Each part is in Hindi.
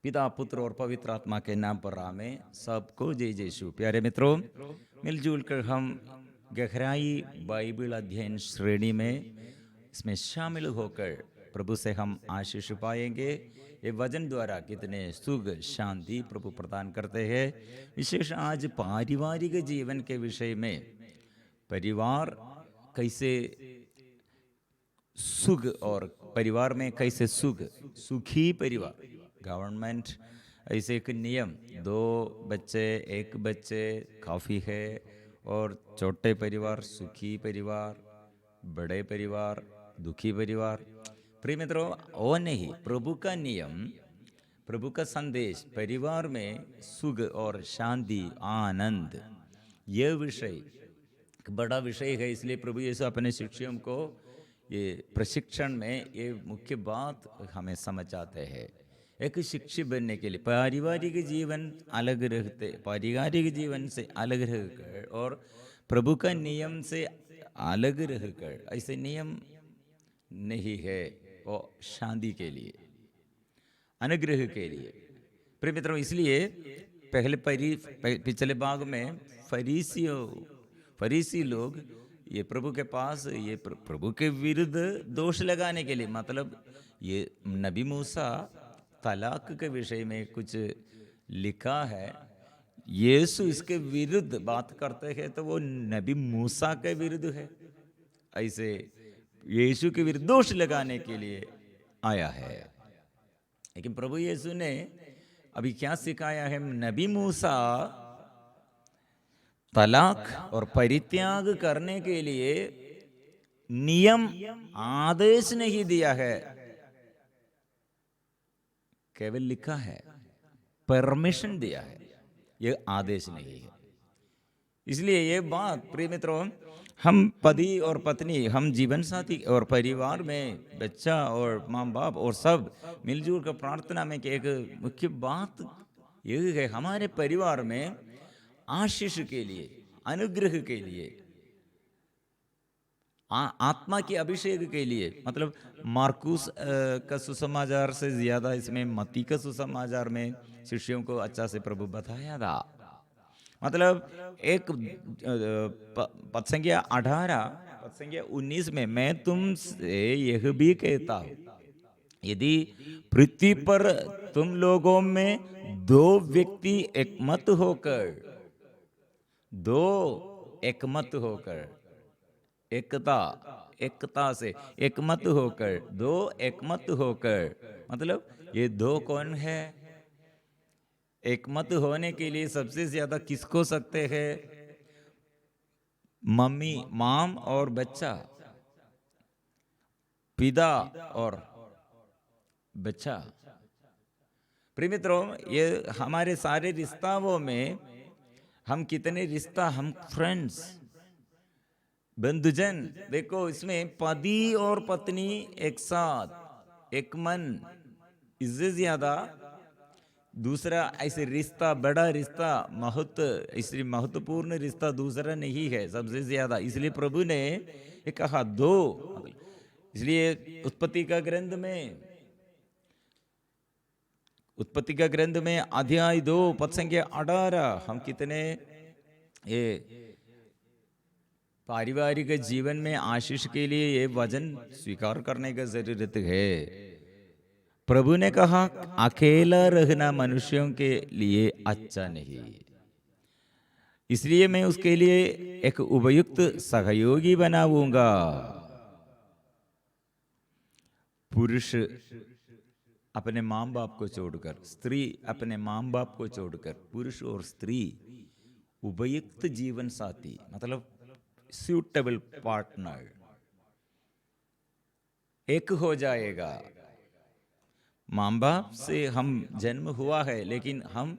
पिता पुत्र और पवित्र आत्मा के नाम पर आमें। सबको जय जय यीशु। प्यारे मित्रों, मिलजुल कर हम गहराई बाइबल अध्ययन श्रेणी में इसमें शामिल होकर प्रभु से हम आशीष पाएंगे। ये वचन द्वारा कितने सुख शांति प्रभु प्रदान करते हैं। विशेष आज पारिवारिक जीवन के विषय में, परिवार कैसे सुख और परिवार में कैसे सुख, सुखी परिवार, गवर्नमेंट ऐसे एक नियम, 2 बच्चे 1 बच्चे काफ़ी है, और छोटे परिवार सुखी परिवार, बड़े परिवार दुखी परिवार। प्रिय मित्रों, वो नहीं, प्रभु का नियम, प्रभु का संदेश परिवार में सुख और शांति आनंद, यह विषय बड़ा विषय है। इसलिए प्रभु यीशु अपने शिष्यों को ये प्रशिक्षण में ये मुख्य बात हमें समझाते हैं। एक शिक्षक बनने के लिए पारिवारिक जीवन अलग रहते, पारिवारिक जीवन से अलग रहकर और प्रभु का नियम से अलग रहकर, ऐसे नियम नहीं है। वो शांति के लिए, अनुग्रह के लिए। प्रिय मित्रों, इसलिए पिछले भाग में फरीसी लोग ये प्रभु के पास ये प्रभु के विरुद्ध दोष लगाने के लिए, मतलब ये नबी मूसा तलाक के विषय में कुछ लिखा है, यीशु इसके विरुद्ध बात करते हैं तो वो नबी मूसा के विरुद्ध है, ऐसे यीशु के विरुद्ध दोष लगाने के लिए आया है। लेकिन प्रभु यीशु ने अभी क्या सिखाया है? नबी मूसा तलाक और परित्याग करने के लिए नियम आदेश नहीं दिया है, केवल लिखा है, परमिशन दिया है, यह आदेश नहीं है। इसलिए ये बात प्रिय मित्रों, हम पति और पत्नी, हम जीवन साथी और परिवार में बच्चा और माँ बाप और सब मिलजुल कर प्रार्थना में कि एक मुख्य बात यह है, हमारे परिवार में आशीष के लिए, अनुग्रह के लिए, आत्मा के अभिषेक के लिए, मतलब मार्कुस का सुसमाचार से ज्यादा इसमें मत्ती का सुसमाचार में शिष्यों को अच्छा से प्रभु बताया था। मतलब एक पद संख्या 18, पद संख्या 19 में, मैं तुमसे यह भी कहता हूं, यदि पृथ्वी पर तुम लोगों में 2 व्यक्ति एकमत होकर, 2 एकमत होकर, एकता से एकमत होकर, 2 एकमत होकर, मतलब ये 2 कौन है? एकमत होने के लिए सबसे ज्यादा किसको सकते हैं? मम्मी, माम और बच्चा, पिता और बच्चा। प्रिय मित्रों, ये हमारे सारे रिश्ताओं में हम कितने रिश्ता, हम फ्रेंड्स, बंधुजन, देखो इसमें पति और पत्नी एक साथ, एक मन, इससे ज्यादा दूसरा ऐसे रिश्ता, बड़ा रिश्ता, इसलिए महत्वपूर्ण रिश्ता दूसरा नहीं है सबसे ज्यादा। इसलिए प्रभु ने ये कहा 2, इसलिए उत्पत्ति का ग्रंथ में अध्याय 2 पद संख्या 18, हम कितने ये पारिवारिक जीवन में आशीष के लिए ये वचन स्वीकार करने का जरूरत है। प्रभु ने कहा, अकेला रहना मनुष्यों के लिए अच्छा नहीं, इसलिए मैं उसके लिए एक उपयुक्त सहयोगी बनाऊंगा। पुरुष अपने माँ बाप को छोड़कर, स्त्री अपने माँ बाप को छोड़कर, पुरुष और स्त्री उपयुक्त जीवन साथी, मतलब सूटेबल पार्टनर, एक हो जाएगा। माँ बाप से हम जन्म हुआ है, लेकिन हम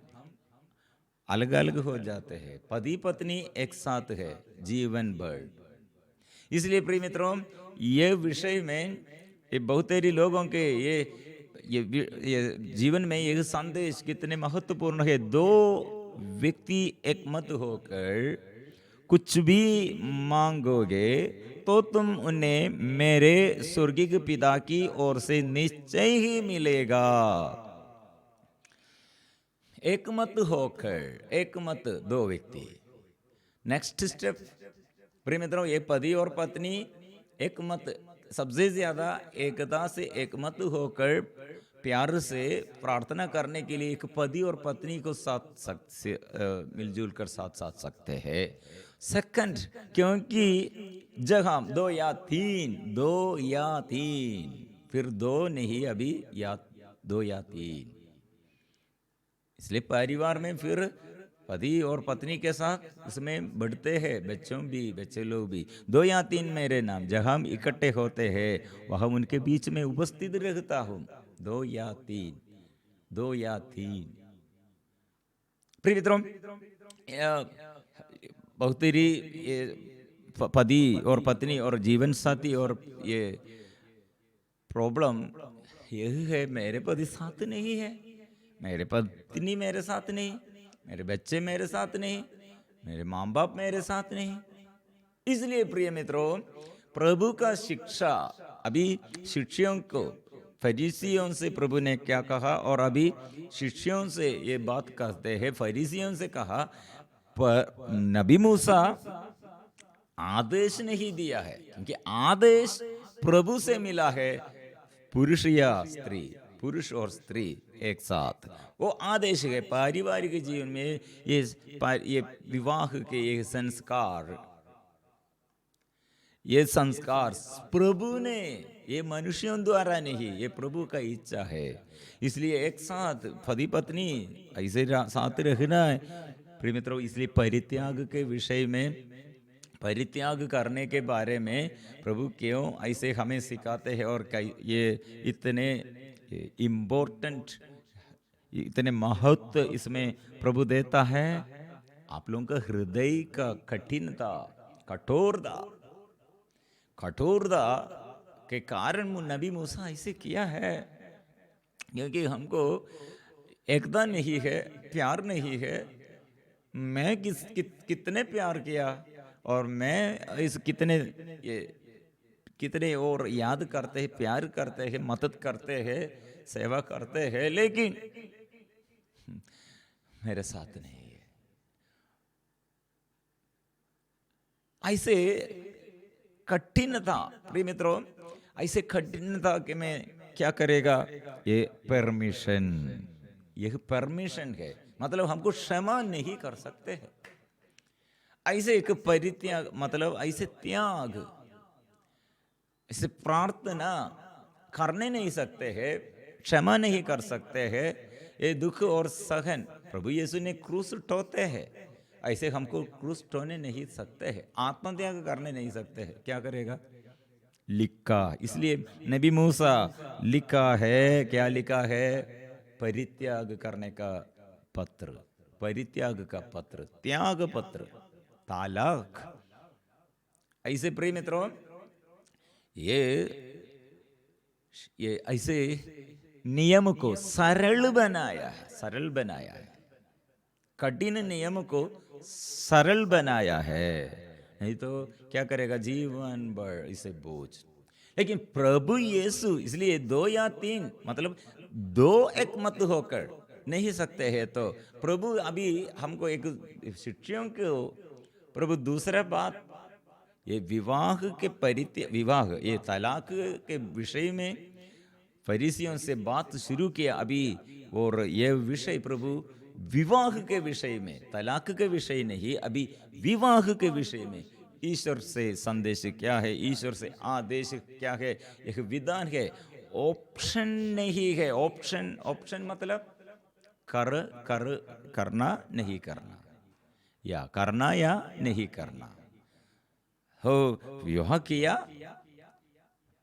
अलग अलग हो जाते हैं। पति पत्नी एक साथ है जीवन भर। इसलिए प्रिय मित्रों, ये विषय में ये बहुतेरे लोगों के ये जीवन में ये संदेश कितने महत्वपूर्ण है। 2 व्यक्ति एकमत होकर कुछ भी मांगोगे तो तुम उन्हें मेरे स्वर्गीय पिता की ओर से निश्चय ही मिलेगा। एक मत होकर, एक मत दो व्यक्ति। नेक्स्ट स्टेप प्रिय मित्रों, ये पति और पत्नी एक मत, सबसे ज्यादा एकता से एक मत होकर प्यार से प्रार्थना करने के लिए एक पति और पत्नी को मिलजुल कर साथ सकते हैं। सेकंड, क्योंकि जब हम दो या तीन, फिर दो नहीं, अभी या दो या तीन, इसलिए परिवार में फिर पति और पत्नी के साथ उसमें बढ़ते हैं, बच्चे लोग भी। दो या तीन मेरे नाम, जब हम इकट्ठे होते हैं वह उनके बीच में उपस्थित रहता हूँ। दो या तीन, दो या तीन। प्रिय मित्रों, बहुत ही ये पति और पत्नी और जीवन साथी और ये प्रॉब्लम यही है, मेरे पति साथ नहीं है, मेरे पत्नी मेरे साथ नहीं, मेरे बच्चे मेरे साथ नहीं, मेरे माँ बाप मेरे साथ नहीं। इसलिए प्रिय मित्रों, प्रभु का शिक्षा, अभी शिष्यों को, फरीसियों से प्रभु ने क्या कहा और अभी शिष्यों से ये बात कहते हैं। फरीसियों से कहा, नबी मूसा आदेश नहीं दिया है, क्योंकि आदेश प्रभु से मिला है, पुरुष या स्त्री, पुरुष और स्त्री एक साथ, वो आदेश है। पारिवारिक जीवन में ये विवाह के ये संस्कार प्रभु ने, ये मनुष्यों द्वारा नहीं, ये प्रभु का इच्छा है। इसलिए एक साथ पति पत्नी ऐसे साथ रहना है प्रिय मित्रों। इसलिए परित्याग के विषय में, परित्याग करने के बारे में प्रभु क्यों ऐसे हमें सिखाते हैं और ये इतने इम्पोर्टेंट, इतने महत्व इसमें प्रभु देता है। आप लोगों का हृदय का कठिनता, कठोरता के कारण नबी मूसा ऐसे किया है, क्योंकि हमको एकता नहीं है, प्यार नहीं है। मैं कितने प्यार किया और मैं इस कितने और याद करते हैं, प्यार करते हैं, मदद करते हैं, सेवा करते हैं, लेकिन मेरे साथ नहीं है। ऐसे कठिनता प्रिय मित्रों, ऐसे कठिनता के में क्या करेगा, ये परमिशन है, मतलब हमको क्षमा नहीं कर सकते हैं। ऐसे एक परित्याग, मतलब ऐसे त्याग, ऐसे प्रार्थना करने नहीं सकते हैं, क्षमा नहीं कर सकते हैं। ये दुख और सहन प्रभु यीशु ने क्रूस ढोते हैं, ऐसे हमको क्रूस ढोने नहीं सकते हैं, आत्मत्याग करने नहीं सकते हैं। क्या करेगा, लिखा। इसलिए नबी मूसा लिखा है, क्या लिखा है, परित्याग करने का पत्र, परित्याग का पत्र, त्याग पत्र, तालाक। ऐसे प्रिय मित्रों, ये ऐसे नियम को सरल बनाया है, सरल बनाया है, कठिन नियम को सरल बनाया है, नहीं तो क्या करेगा, जीवन भर इसे बोझ। लेकिन प्रभु यीशु, इसलिए दो या तीन, मतलब दो एक मत होकर नहीं सकते हैं। तो प्रभु अभी हमको एक शिष्यों को प्रभु दूसरा बात, ये विवाह, ये तलाक के विषय में फरीसियों से बात शुरू किया अभी, और ये विषय प्रभु विवाह के विषय में, तलाक के विषय नहीं, अभी विवाह के विषय में ईश्वर से संदेश क्या है, ईश्वर से आदेश क्या है, एक विधान है, ऑप्शन नहीं है। ऑप्शन मतलब करना नहीं करना, या करना या नहीं करना हो, विवाह किया,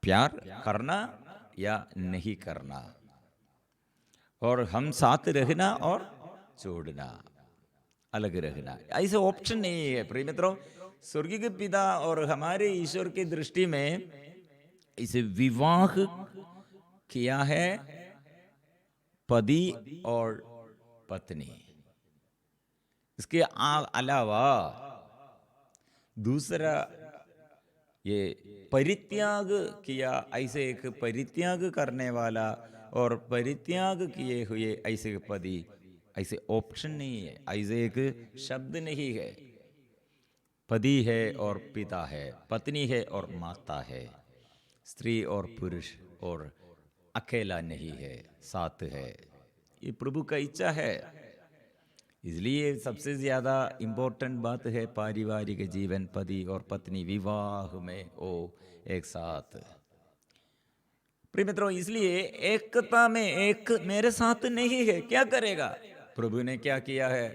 प्यार करना या नहीं करना, और हम साथ रहना और छोड़ना, अलग रहना, ऐसे ऑप्शन नहीं है प्रिय मित्रों। स्वर्गीय के पिता और हमारे ईश्वर की दृष्टि में इसे विवाह किया है पति और पत्नी, इसके अलावा दूसरा ये परित्याग किया, ऐसे एक परित्याग करने वाला और परित्याग किए हुए ऐसे पति ऐसे ऑप्शन नहीं है, ऐसे एक शब्द नहीं है। पति है और पिता है, पत्नी है और माता है, स्त्री और पुरुष, और अकेला नहीं है, साथ है। ये प्रभु का इच्छा है। इसलिए सबसे ज्यादा इम्पोर्टेंट बात है पारिवारिक जीवन, पति और पत्नी विवाह में वो एक साथ। प्रिय मित्रों, इसलिए एकता में एक मेरे साथ नहीं है, क्या करेगा? प्रभु ने क्या किया है?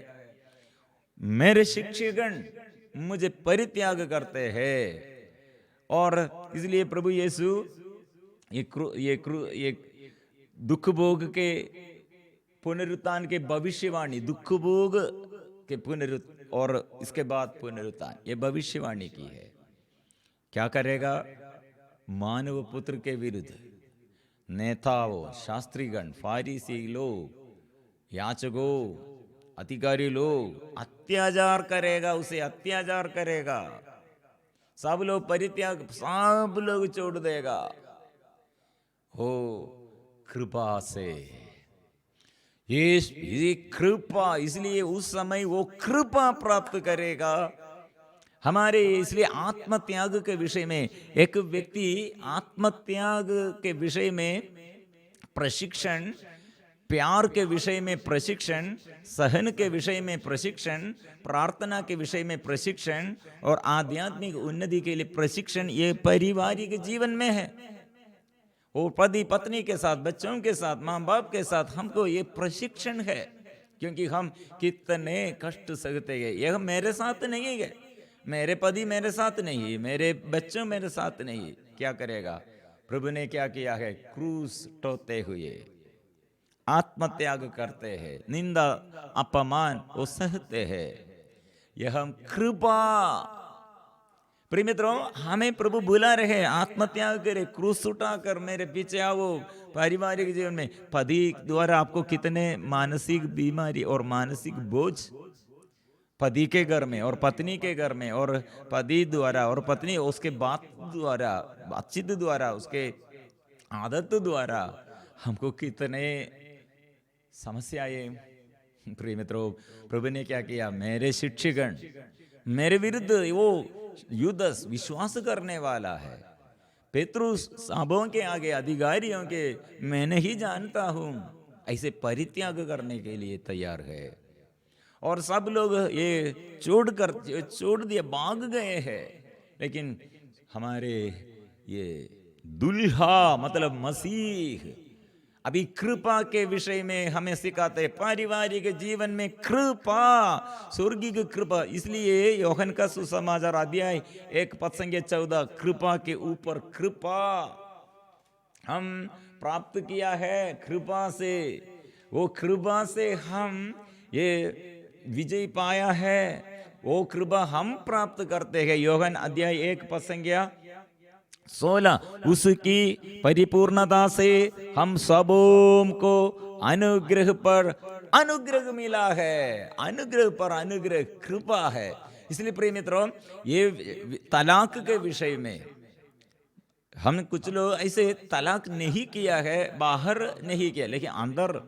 मेरे शिक्षकगण मुझे परित्याग करते हैं, और इसलिए प्रभु यीशु ये दुख भोग के पुनरुत्थान के भविष्यवाणी, दुख भोग के पुनरुत्थान और इसके बाद पुनरुत्थान, ये भविष्यवाणी की है। क्या करेगा? मानव पुत्र के विरुद्ध नेताओं, शास्त्रीगण, फारिसी लोग, याचकों, अधिकारी लोग अत्याचार करेगा, उसे अत्याचार करेगा। सब लोग परित्याग, सब लोग छोड़ देगा। हो कृपा से, ये कृपा, इसलिए उस समय वो कृपा प्राप्त करेगा हमारे। इसलिए आत्मत्याग के विषय में एक व्यक्ति आत्मत्याग के विषय में प्रशिक्षण, प्यार के विषय में प्रशिक्षण, सहन के विषय में प्रशिक्षण, प्रार्थना के विषय में प्रशिक्षण और आध्यात्मिक उन्नति के लिए प्रशिक्षण, ये पारिवारिक जीवन में है। और पति पत्नी के साथ, बच्चों के साथ, माँ बाप के साथ हमको ये प्रशिक्षण है। क्योंकि हम कितने कष्ट सहते हैं। यह मेरे साथ नहीं है, मेरे पति मेरे साथ नहीं, मेरे बच्चों मेरे साथ नहीं, क्या करेगा? प्रभु ने क्या किया है? क्रूस टोते हुए आत्मत्याग करते हैं, निंदा अपमान वो सहते हैं। यह हम कृपा। प्रिय मित्रों, हमें प्रभु बुला रहे हैं, आत्मत्याग करे, क्रूस उठाकर मेरे पीछे आओ। पारिवारिक जीवन में पति द्वारा आपको कितने मानसिक बीमारी और मानसिक बोझ, पति के घर में और पत्नी के घर में, और पति द्वारा और पत्नी उसके बातचीत द्वारा, उसके आदत द्वारा हमको कितने समस्याएं। प्रिय मित्रों, प्रभु ने क्या किया? मेरे शिक्षकगण मेरे विरुद्ध, वो युदस विश्वास करने वाला है, पेतरुस साबों के आगे, अधिकारियों के, मैं नहीं जानता हूं, ऐसे परित्याग करने के लिए तैयार है। और सब लोग ये छोड़ दिए, भाग गए हैं। लेकिन हमारे ये दुल्हा मतलब मसीह अभी कृपा के विषय में हमें सिखाते हैं। पारिवारिक जीवन में कृपा, स्वर्गीय कृपा। इसलिए योहन का सुसमाचार अध्याय 1:14, कृपा के ऊपर कृपा हम प्राप्त किया है, कृपा से। वो कृपा से हम ये विजय पाया है, वो कृपा हम प्राप्त करते हैं। योहन अध्याय 1:16, उसकी परिपूर्णता से हम सबों को अनुग्रह पर अनुग्रह मिला है। अनुग्रह पर अनुग्रह, कृपा है। इसलिए प्रिय मित्रों, ये तलाक के विषय में हम कुछ लोग ऐसे तलाक नहीं किया है, बाहर नहीं किया, लेकिन अंदर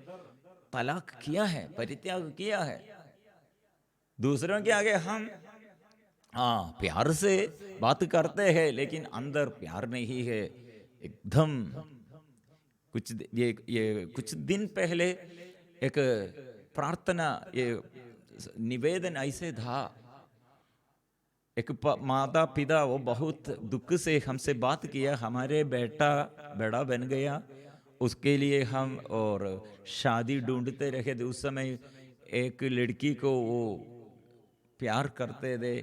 तलाक किया है, परित्याग किया है। दूसरों के आगे हम प्यार से बात करते हैं, लेकिन अंदर प्यार नहीं है एकदम। ये कुछ दिन पहले एक प्रार्थना, ये निवेदन ऐसे था। एक माता पिता वो बहुत दुख से हमसे बात किया, हमारे बेटा बड़ा बन गया, उसके लिए हम और शादी ढूंढते रहे थे। उस समय एक लड़की को वो प्यार करते थे,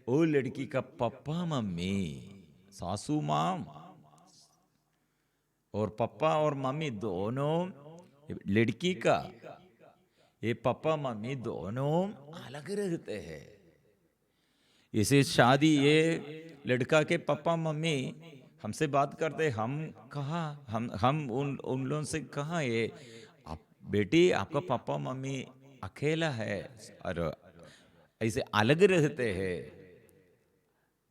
वो लड़की का पापा मम्मी, सासू माँ और पापा और मम्मी दोनों, लड़की का ये पापा मम्मी दोनों अलग रहते हैं। इसे शादी, ये लड़का के पापा मम्मी हमसे बात करते, हम कहा, हम उन लोगों से कहा, ये आप बेटी आपका पापा मम्मी अकेला है और ऐसे अलग रहते हैं।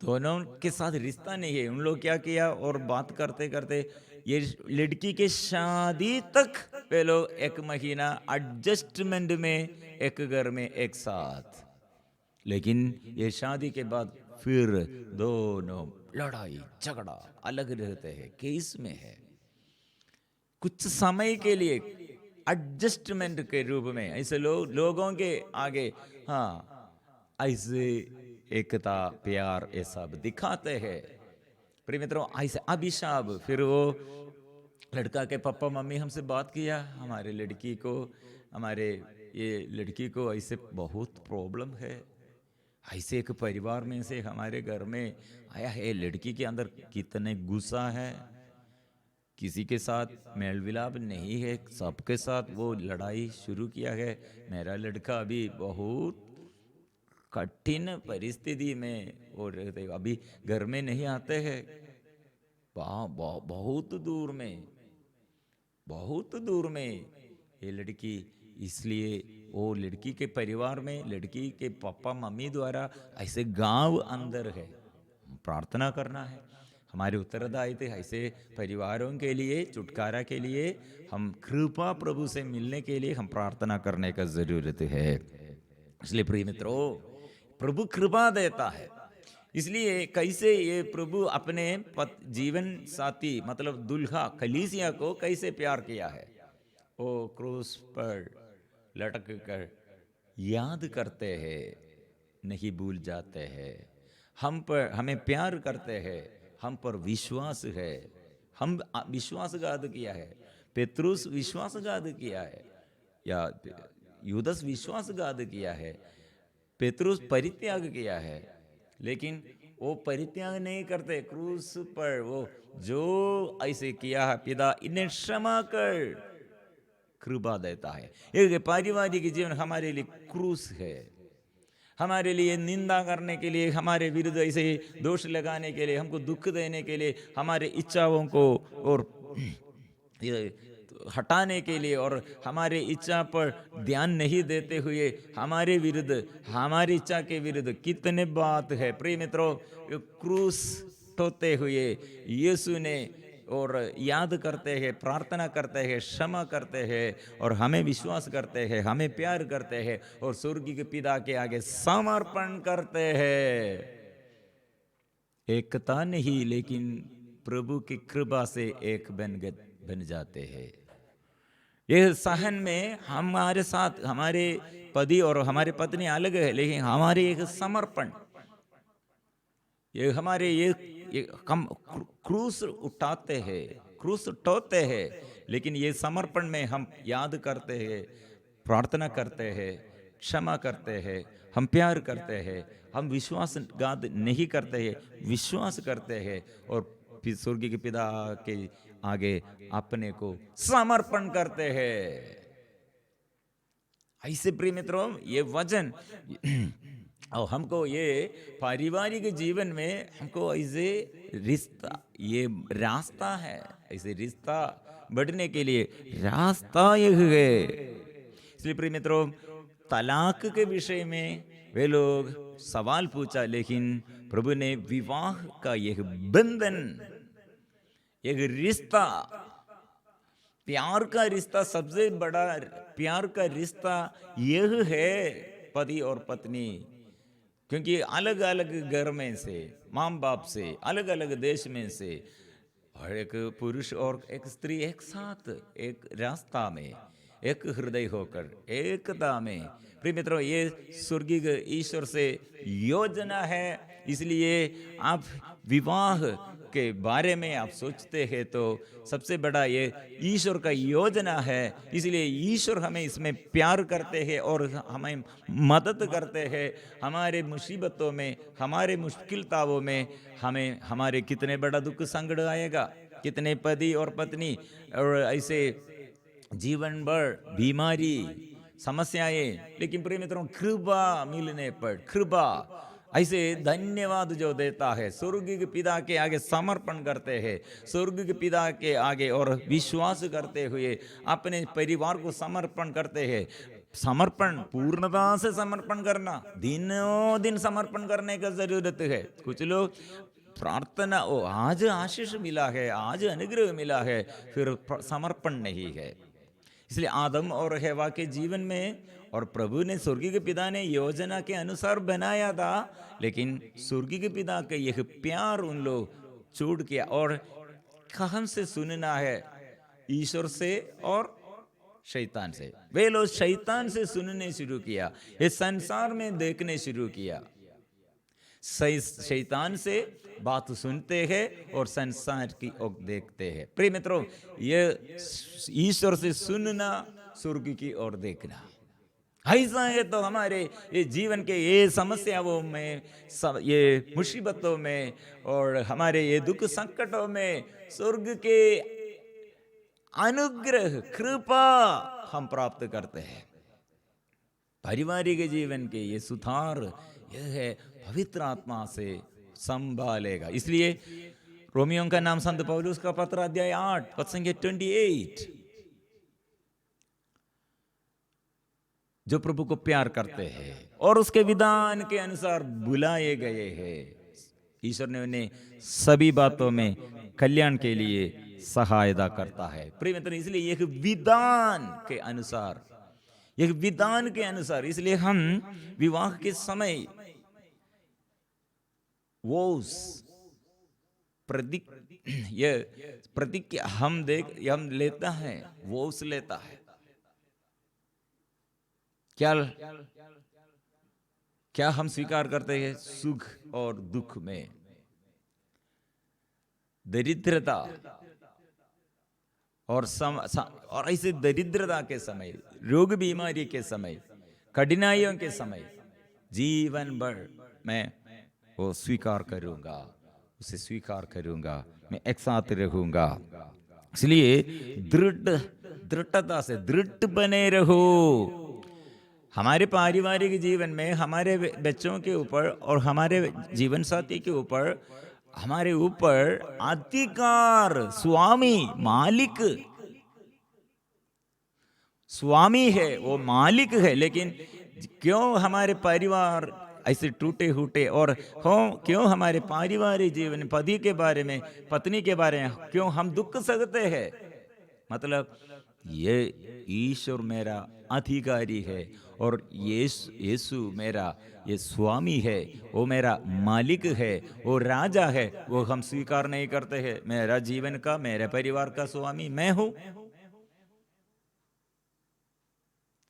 दोनों के साथ रिश्ता नहीं है। उन लोग क्या किया, और बात करते करते ये लड़की के शादी तक वे लोग 1 महीना एडजस्टमेंट में एक घर में एक साथ, लेकिन ये शादी के बाद फिर दोनों लड़ाई झगड़ा अलग रहते हैं, केस में है। कुछ समय के लिए एडजस्टमेंट के रूप में ऐसे लोगों के आगे, हाँ, ऐसे एकता प्यार ये सब दिखाते हैं। प्रिय मित्रों, ऐसे अभिशाप, फिर वो लड़का के पापा मम्मी हमसे बात किया, हमारे लड़की को, हमारे ये लड़की को ऐसे बहुत प्रॉब्लम है, ऐसे एक परिवार में से हमारे घर में आया है, लड़की के अंदर कितने गुस्सा है, किसी के साथ मेल मिलाप नहीं है, सबके साथ वो लड़ाई शुरू किया है। मेरा लड़का अभी बहुत कठिन परिस्थिति में वो रहते, अभी घर में नहीं आते हैं, बहुत दूर में, बहुत दूर में ये लड़की। इसलिए वो लड़की के परिवार में लड़की के पापा मम्मी द्वारा ऐसे गांव अंदर है, प्रार्थना करना है, हमारे उत्तरदायित्व ऐसे परिवारों के लिए, छुटकारा के लिए, हम कृपा प्रभु से मिलने के लिए हम प्रार्थना करने का जरूरत है। इसलिए प्रिय मित्रों, प्रभु कृपा देता है। इसलिए कैसे ये प्रभु अपने जीवन साथी मतलब दुल्हा कलीसिया को कैसे प्यार किया है, वो क्रूस पर लटक कर याद करते हैं, नहीं भूल जाते हैं। हम पर हमें प्यार करते हैं, हम पर विश्वास है, हम विश्वासघात किया है, पेत्रुस विश्वासघात किया है, या यूदस विश्वासघात किया है, पेत्रुस परित्याग किया है, लेकिन वो परित्याग नहीं करते। क्रूस पर वो जो ऐसे किया है, पिता इन्हें क्षमा कर, कृपा देता है। एक पारिवारिक जीवन हमारे लिए क्रूस है, हमारे लिए निंदा करने के लिए, हमारे विरुद्ध ऐसे दोष लगाने के लिए, हमको दुख देने के लिए, हमारे इच्छाओं को और हटाने के लिए, और हमारे इच्छा पर ध्यान नहीं देते हुए हमारे विरुद्ध, हमारी इच्छा के विरुद्ध कितने बात है। प्रिय मित्रों, क्रूस ढोते हुए यीशु ने, और याद करते हैं, प्रार्थना करते हैं, क्षमा करते हैं, और हमें विश्वास करते हैं, हमें प्यार करते हैं, और स्वर्गीय पिता के आगे समर्पण करते हैं। एकता नहीं, लेकिन प्रभु की कृपा से एक बन जाते हैं। यह सहन में हमारे साथ हमारे पति और हमारे पत्नी अलग है, लेकिन हमारे एक समर्पण, ये हमारे ये हम क्रूस उठाते हैं, क्रूस उठाते हैं, लेकिन ये समर्पण में हम याद करते हैं, प्रार्थना करते हैं, क्षमा करते हैं, हम प्यार करते हैं, हम विश्वासघात नहीं करते हैं, विश्वास करते हैं, और फिर स्वर्गीय के पिता के आगे अपने को समर्पण करते हैं। ऐसे प्रिय मित्रों, ये वचन और हमको ये पारिवारिक जीवन में हमको ऐसे रिश्ता, ये रास्ता है, ऐसे रिश्ता बढ़ने के लिए रास्ता यह है। इसलिए प्रिय मित्रों, तलाक के विषय में वे लोग सवाल पूछा, लेकिन प्रभु ने विवाह का यह बंधन, एक रिश्ता, प्यार का रिश्ता, सबसे बड़ा प्यार का रिश्ता यह है पति और पत्नी। क्योंकि अलग अलग घर में से, माँ बाप से, अलग अलग देश में से, और एक पुरुष और एक स्त्री एक साथ एक रास्ता में, एक हृदय होकर एकता में। प्रिय मित्रों, ये स्वर्गीय ईश्वर से योजना है। इसलिए आप विवाह के बारे में आप सोचते हैं तो सबसे बड़ा ये ईश्वर का योजना है। इसलिए ईश्वर हमें इसमें प्यार करते हैं और हमें मदद करते हैं हमारे मुसीबतों में, हमारे मुश्किलताओं में। हमें हमारे कितने बड़ा दुख संकट आएगा, कितने पति और पत्नी और ऐसे जीवन भर बीमारी समस्याएं, लेकिन प्रिय मित्रों कृपा मिलने पर, कृपा ऐसे धन्यवाद जो देता है, स्वर्गीय पिता के आगे समर्पण करते हैं, स्वर्गीय पिता के आगे और विश्वास करते हुए अपने परिवार को समर्पण करते हैं। समर्पण, पूर्णता से समर्पण करना, दिनों दिन समर्पण करने का जरूरत है। कुछ लोग प्रार्थना, ओ आज आशीष मिला है, आज अनुग्रह मिला है, फिर समर्पण नहीं है। इसलिए आदम और हवा के जीवन में, और प्रभु ने, स्वर्गीय के पिता ने योजना के अनुसार बनाया था, लेकिन स्वर्गीय के पिता का यह प्यार उन लोग छूट किया। और कहाँ से सुनना है? ईश्वर से और शैतान से। वे लोग शैतान से सुनने शुरू किया, ये संसार में देखने शुरू किया। शैतान से बात सुनते हैं और संसार की ओर देखते हैं। प्रिय मित्रों, ये ईश्वर से सुनना, स्वर्ग की ओर देखना, ऐसा है तो हमारे ये जीवन के ये समस्याओं में, ये मुसीबतों में, और हमारे ये दुख संकटों में स्वर्ग के अनुग्रह, कृपा हम प्राप्त करते हैं। पारिवारिक जीवन के ये सुधार, यह है पवित्र आत्मा से संभालेगा। इसलिए रोमियों का नाम संत पौलुस का पत्र अध्याय 8 पद संख्या 28, जो प्रभु को प्यार करते हैं और उसके विधान के अनुसार बुलाए गए हैं, ईश्वर ने उन्हें सभी बातों में कल्याण के लिए सहायता करता है। प्रिय मित्र, इसलिए एक विधान के अनुसार, एक विधान के अनुसार, इसलिए हम विवाह के समय वो प्रतीक हम लेता है, वो लेता है। क्या हम स्वीकार करते हैं? सुख और दुख में, दरिद्रता और ऐसे दरिद्रता के समय, रोग बीमारी के समय, कठिनाइयों के समय, जीवन भर मैं वो स्वीकार करूंगा, उसे स्वीकार करूंगा, मैं एक साथ रहूंगा। इसलिए दृढ़ता से दृढ़ बने रहो। हमारे पारिवारिक जीवन में, हमारे बच्चों के ऊपर और हमारे जीवन साथी के ऊपर, हमारे ऊपर अधिकार, स्वामी, मालिक, स्वामी है, वो मालिक है। लेकिन क्यों हमारे परिवार ऐसे टूटे फूटे, और क्यों हमारे पारिवारिक जीवन, पति के बारे में, पत्नी के बारे में क्यों हम दुख सकते हैं? मतलब ये ईश्वर मेरा अधिकारी है, और यीशु मेरा ये स्वामी है, वो मेरा मालिक है, वो राजा है, वो हम स्वीकार नहीं करते हैं। मेरा जीवन का, मेरे परिवार का स्वामी मैं हूं,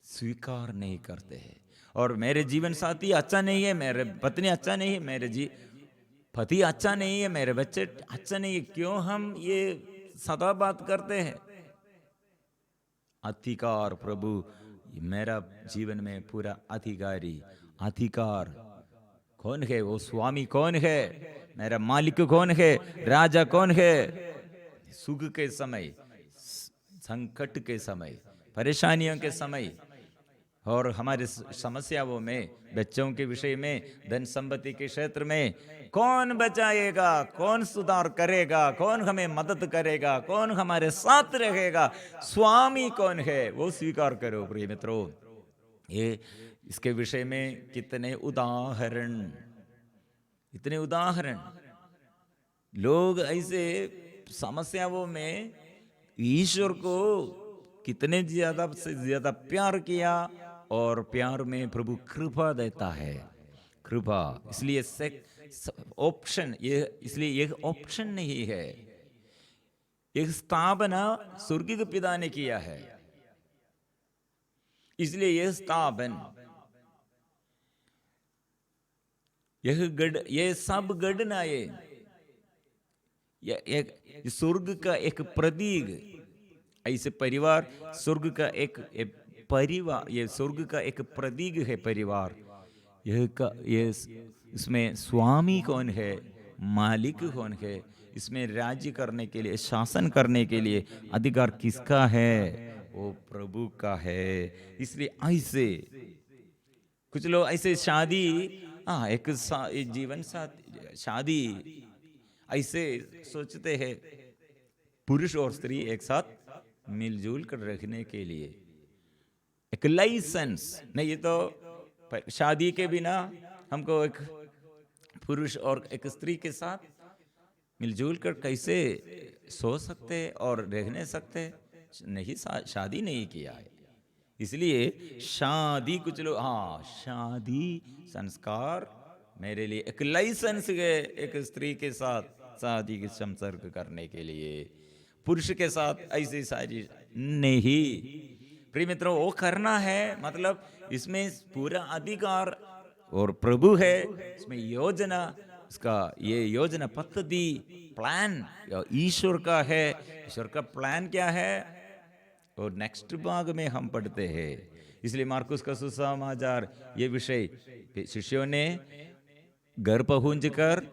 स्वीकार नहीं करते हैं। और मेरे जीवन साथी अच्छा नहीं है, मेरे पत्नी अच्छा नहीं है, मेरे पति अच्छा नहीं है, मेरे बच्चे अच्छा नहीं है, क्यों हम ये सदा बात करते हैं? अधिकार, प्रभु मेरा जीवन में पूरा अधिकार कौन है? वो स्वामी कौन है? मेरा मालिक कौन है? राजा कौन है? सुख के समय, संकट के समय, परेशानियों के समय, और हमारे समस्याओं में, बच्चों के विषय में, धन संपत्ति के क्षेत्र में, कौन बचाएगा? कौन सुधार करेगा? कौन हमें मदद करेगा? कौन हमारे साथ रहेगा? स्वामी कौन है? वो स्वीकार करो। प्रिय मित्रों, ये इसके विषय में कितने उदाहरण लोग ऐसे समस्याओं में ईश्वर को कितने ज्यादा से ज्यादा प्यार किया, और प्यार में प्रभु कृपा देता है, कृपा। इसलिए ऑप्शन, इसलिए यह ऑप्शन नहीं है, एक स्थापना स्वर्गीय पिता ने किया है। इसलिए यह स्थापन, ये सब गढ़ना, ये स्वर्ग का एक प्रतीक। ऐसे परिवार स्वर्ग का एक परिवार, ये स्वर्ग का एक प्रतीक है परिवार। ये इसमें स्वामी कौन है, मालिक कौन है, इसमें राज्य करने के लिए, शासन करने के लिए अधिकार किसका है? वो प्रभु का है। इसलिए ऐसे कुछ लोग ऐसे शादी, एक जीवन साथ शादी ऐसे सोचते हैं, पुरुष और स्त्री एक साथ मिलजुल कर रखने के लिए। एक लाइसेंस नहीं। ये तो शादी के बिना हमको एक पुरुष और एक स्त्री के साथ मिलजुल कर कैसे सो सकते और रहने सकते? नहीं, शादी नहीं किया है। इसलिए शादी, कुछ लोग हाँ शादी संस्कार मेरे लिए एक लाइसेंस है, एक स्त्री के साथ शादी के संसर्ग करने के लिए, पुरुष के साथ ऐसी सारी नहीं। प्रिय मित्रों, वो करना है मतलब इसमें पूरा अधिकार और प्रभु है, इसमें योजना, इसका ये योजना पद्धति प्लान ईश्वर का है। ईश्वर का प्लान क्या है और नेक्स्ट भाग में हम पढ़ते हैं। इसलिए मार्कुस का सुसमाचार ये विषय शिष्यों ने घर पहुंच कर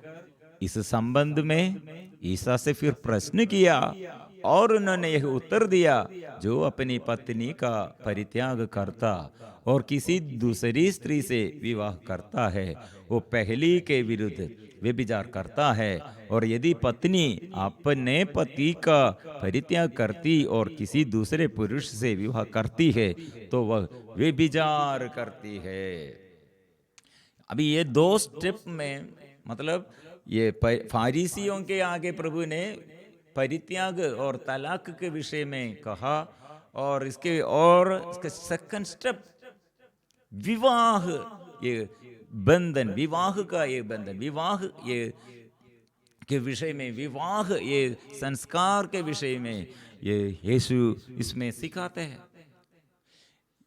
इस संबंध में ईसा से फिर प्रश्न किया और उन्होंने यह उत्तर दिया, जो अपनी पत्नी का परित्याग करता और किसी दूसरी स्त्री से विवाह करता है वो पहली के विरुद्ध व्यभिचार करता है। और यदि पत्नी अपने पति का परित्याग करती और किसी दूसरे पुरुष से विवाह करती है तो वह व्यभिचार करती है। अभी ये दो स्टेप में मतलब ये फारिसियों के आगे प्रभु ने परित्याग और तलाक के विषय में कहा, और इसके सेकंड स्टेप विवाह, ये बंधन, विवाह का ये बंधन, विवाह ये के विषय में, विवाह ये संस्कार के विषय में ये यीशु इसमें सिखाते हैं।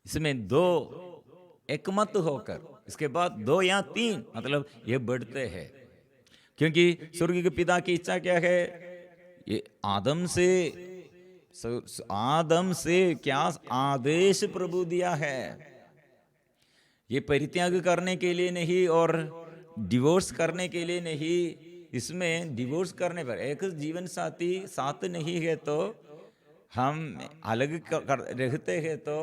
इसमें दो एकमत होकर, इसके बाद दो या तीन मतलब ये बढ़ते हैं, क्योंकि स्वर्ग के पिता की इच्छा क्या है? ये आदम से क्या आदेश प्रभु दिया है? ये परित्याग करने के लिए नहीं और डिवोर्स करने के लिए नहीं। इसमें डिवोर्स करने पर एक जीवन साथी साथ नहीं है तो हम अलग रहते हैं तो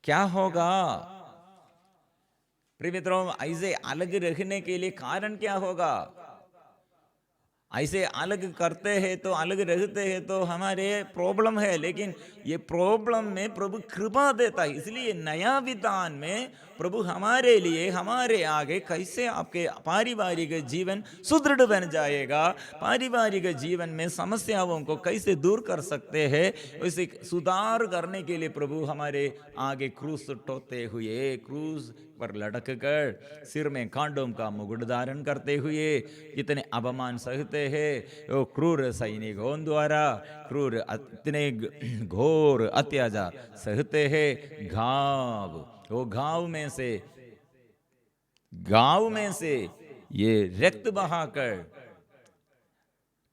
क्या होगा? प्रिय मित्रों, ऐसे अलग रहने के लिए कारण क्या होगा? ऐसे अलग करते हैं तो, अलग रहते हैं तो हमारे प्रॉब्लम है, लेकिन ये प्रॉब्लम में प्रभु कृपा देता है। इसलिए नया विधान में प्रभु हमारे लिए, हमारे आगे कैसे आपके पारिवारिक जीवन सुदृढ़ बन जाएगा, पारिवारिक जीवन में समस्याओं को कैसे दूर कर सकते हैं, उसे सुधार करने के लिए प्रभु हमारे आगे क्रूस उठाते हुए, क्रूस पर लटक कर सिर में कांडों का मुकुट धारण करते हुए कितने अपमान सहते हैं वो क्रूर सैनिकों द्वारा, क्रूर इतने घोर अत्याचार सहते हैं। वो घाव में से ये रक्त बहाकर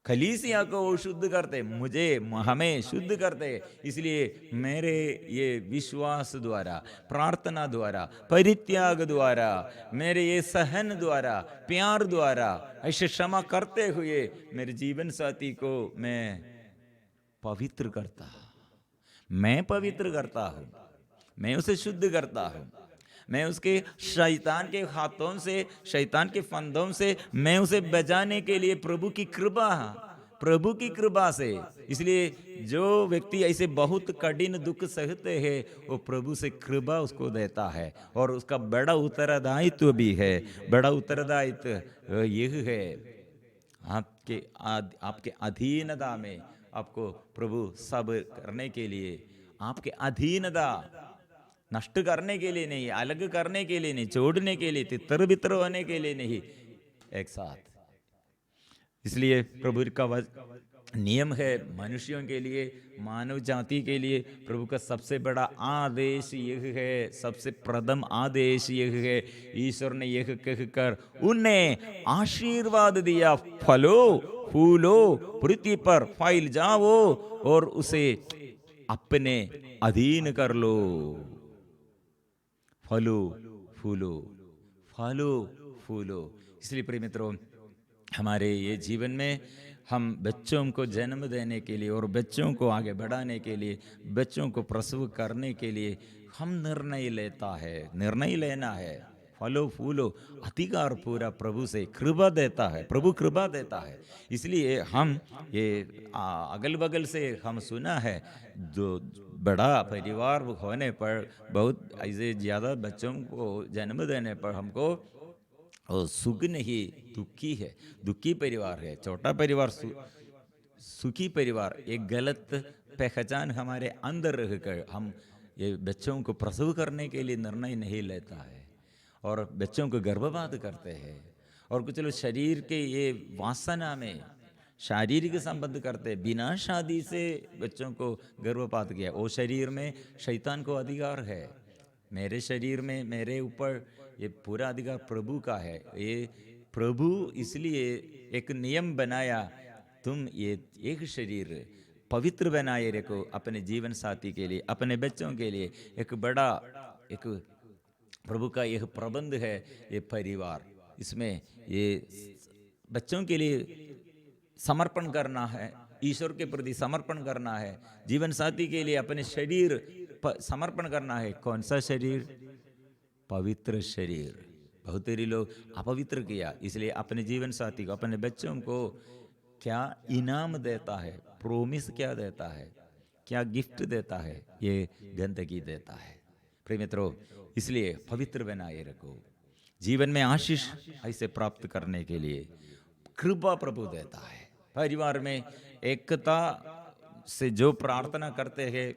कलीसिया को वो शुद्ध करते, हमें शुद्ध करते। इसलिए मेरे ये विश्वास द्वारा, प्रार्थना द्वारा, परित्याग द्वारा, मेरे ये सहन द्वारा, प्यार द्वारा, ऐसे क्षमा करते हुए मेरे जीवन साथी को मैं पवित्र करता हूँ, मैं उसे शुद्ध करता हूँ, मैं उसके शैतान के हाथों से, शैतान के फंदों से मैं उसे बचाने के लिए प्रभु की कृपा से। इसलिए जो व्यक्ति ऐसे बहुत कठिन दुख सहते हैं वो प्रभु से कृपा उसको देता है, और उसका बड़ा उत्तरदायित्व भी है। बड़ा उत्तरदायित्व यह है, आपके अधीनता में आपको प्रभु सब करने के लिए, आपके अधीनता नष्ट करने के लिए नहीं, अलग करने के लिए नहीं, छोड़ने के लिए, तितर बितर होने के लिए नहीं, एक साथ। इसलिए प्रभु का नियम है मनुष्यों के लिए, मानव जाति के लिए प्रभु का सबसे बड़ा आदेश यह है, सबसे प्रथम आदेश यह है। ईश्वर ने यह कहकर उन्हें आशीर्वाद दिया, फलो फूलो, पृथ्वी पर फैल जाओ और उसे अपने अधीन कर लो। फलो फूलो। इसलिए प्रिय मित्रों, हमारे ये जीवन में हम बच्चों को जन्म देने के लिए और बच्चों को आगे बढ़ाने के लिए, बच्चों को प्रसव करने के लिए हम निर्णय लेना है। फलो फूलो अधिकार पूरा प्रभु से कृपा देता है, प्रभु कृपा देता है। इसलिए हम ये अगल बगल से हम सुना है, जो बड़ा परिवार होने पर, बहुत ऐसे ज़्यादा बच्चों को जन्म देने पर हमको और सुख नहीं, दुखी है, दुखी परिवार है। छोटा परिवार सुखी परिवार, एक गलत पहचान हमारे अंदर रहकर हम ये बच्चों को प्रसव करने के लिए निर्णय नहीं लेता है और बच्चों को गर्भपात करते हैं। और कुछ लोग शरीर के ये वासना में शारीरिक संबंध करते हैं, बिना शादी से बच्चों को गर्भपात किया। वो शरीर में शैतान को अधिकार है, मेरे शरीर में, मेरे ऊपर ये पूरा अधिकार प्रभु का है। ये प्रभु इसलिए एक नियम बनाया, तुम ये एक शरीर पवित्र बनाए रखो अपने जीवन साथी के लिए, अपने बच्चों के लिए। एक बड़ा एक प्रभु का यह प्रबंध है, ये परिवार, इसमें ये बच्चों के लिए समर्पण करना है, ईश्वर के प्रति समर्पण करना है, जीवन साथी के लिए अपने शरीर समर्पण करना है। कौन सा शरीर? पवित्र शरीर। बहुत सारे लोग अपवित्र किया, इसलिए अपने जीवन साथी को, अपने बच्चों को क्या इनाम देता है, प्रोमिस क्या देता है, क्या गिफ्ट देता है? ये गंदगी देता है। प्रिय मित्रों, इसलिए पवित्र बनाए रखो। जीवन में आशीष ऐसे प्राप्त करने के लिए कृपा प्रभु देता है। परिवार में एकता से जो प्रार्थना करते हैं,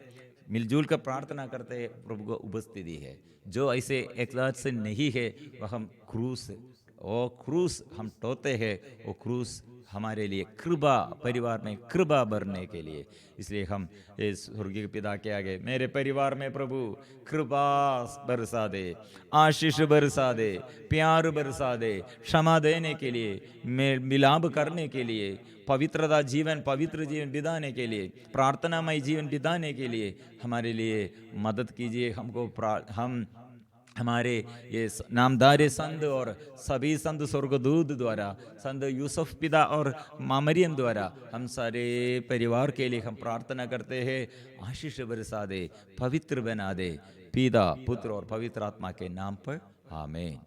मिलजुल कर प्रार्थना करते हैं, प्रभु को उपस्थिति है। जो ऐसे एकता से नहीं है, वह हम क्रूस हम टोते हैं, वो क्रूस हमारे लिए कृपा, परिवार में कृपा भरने के लिए। इसलिए हम इस स्वर्गीय पिता के आगे, मेरे परिवार में प्रभु कृपा बरसा दे, आशीष बरसा दे, प्यार बरसा दे, क्षमा देने के लिए, मिलाप करने के लिए, पवित्र जीवन बिताने के लिए, प्रार्थनामय जीवन बिताने के लिए हमारे लिए मदद कीजिए। हम हमारे ये नामदार संत और सभी संत स्वर्गदूत द्वारा, संत यूसुफ पिता और माँ मरियम द्वारा, हम सारे परिवार के लिए हम प्रार्थना करते हैं, आशीष बरसा दे, पवित्र बना दे, पिता, पुत्र और पवित्र आत्मा के नाम पर, आमीन।